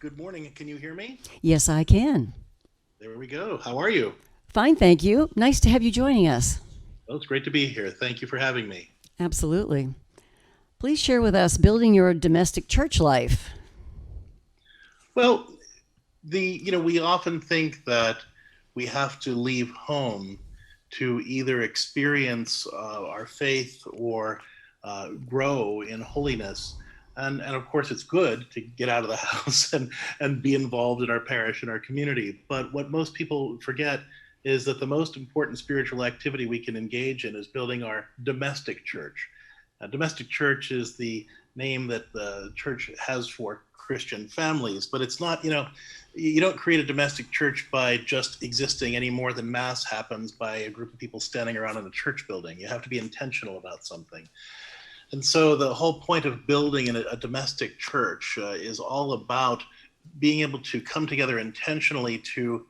Good morning. Can you hear me? Yes, I can. There we go. How are you? Fine, thank you. Nice to have you joining us. Well, it's great to be here. Thank you for having me. Absolutely. Please share with us building your domestic church life. Well, we often think that we have to leave home to either experience our faith or grow in holiness. And of course, it's good to get out of the house and be involved in our parish and our community. But what most people forget is that the most important spiritual activity we can engage in is building our domestic church. Domestic church is the name that the church has for Christian families, but it's not, you don't create a domestic church by just existing any more than mass happens by a group of people standing around in a church building. You have to be intentional about something. And so the whole point of building a domestic church is all about being able to come together intentionally to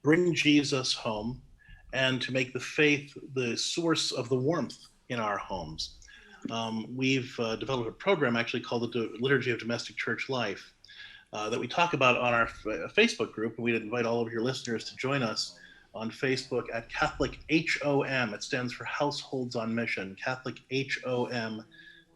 bring Jesus home and to make the faith the source of the warmth in our homes. We've developed a program actually called the Liturgy of Domestic Church Life that we talk about on our Facebook group. And we'd invite all of your listeners to join us on Facebook at Catholic HOM. It stands for Households on Mission, Catholic HOM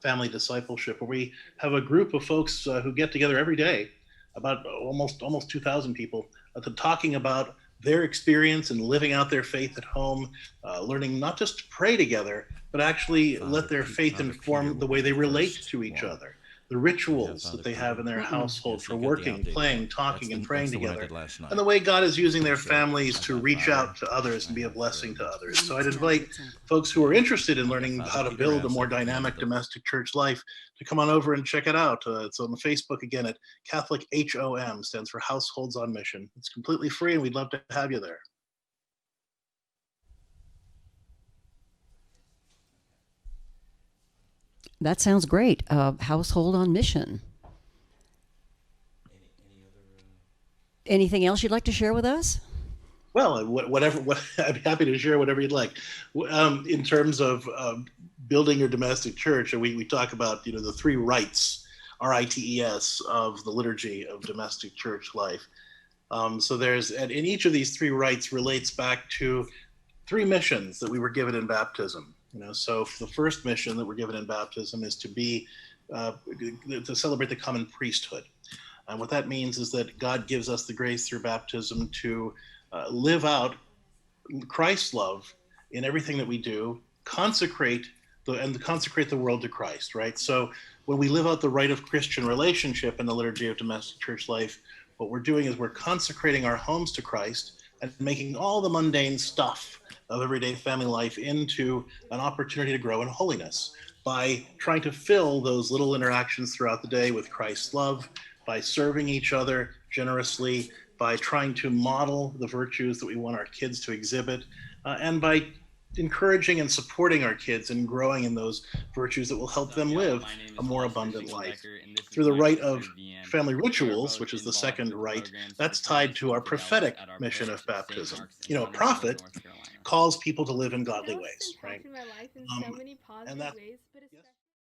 Family Discipleship, where we have a group of folks who get together every day, about almost 2,000 people, talking about their experience and living out their faith at home, learning not just to pray together, but actually let their faith inform the way they relate to each other, the rituals that they have in their household for working, playing, talking, and praying together, and the way God is using their families to reach out to others and be a blessing to others. So I'd invite folks who are interested in learning how to build a more dynamic domestic church life to come on over and check it out. It's on the Facebook again at Catholic HOM, stands for Households on Mission. It's completely free, and we'd love to have you there. That sounds great. Household on Mission. Anything else you'd like to share with us? Well, I'm happy to share whatever you'd like. In terms of building your domestic church, we talk about the three rites, RITES, of the liturgy of domestic church life. So and in each of these three rites relates back to three missions that we were given in baptism. So the first mission that we're given in baptism is to celebrate the common priesthood. And what that means is that God gives us the grace through baptism to live out Christ's love in everything that we do, consecrate the world to Christ, right? So when we live out the rite of Christian relationship in the liturgy of domestic church life, what we're doing is we're consecrating our homes to Christ and making all the mundane stuff of everyday family life into an opportunity to grow in holiness by trying to fill those little interactions throughout the day with Christ's love, by serving each other generously, by trying to model the virtues that we want our kids to exhibit, and by encouraging and supporting our kids and growing in those virtues that will help them live a more abundant life. Through the rite of family rituals, which is the second rite, that's tied to our prophetic mission of baptism. A prophet calls people to live in godly ways, right? impacted my life in so Um, many and positive that ways, but yes. especially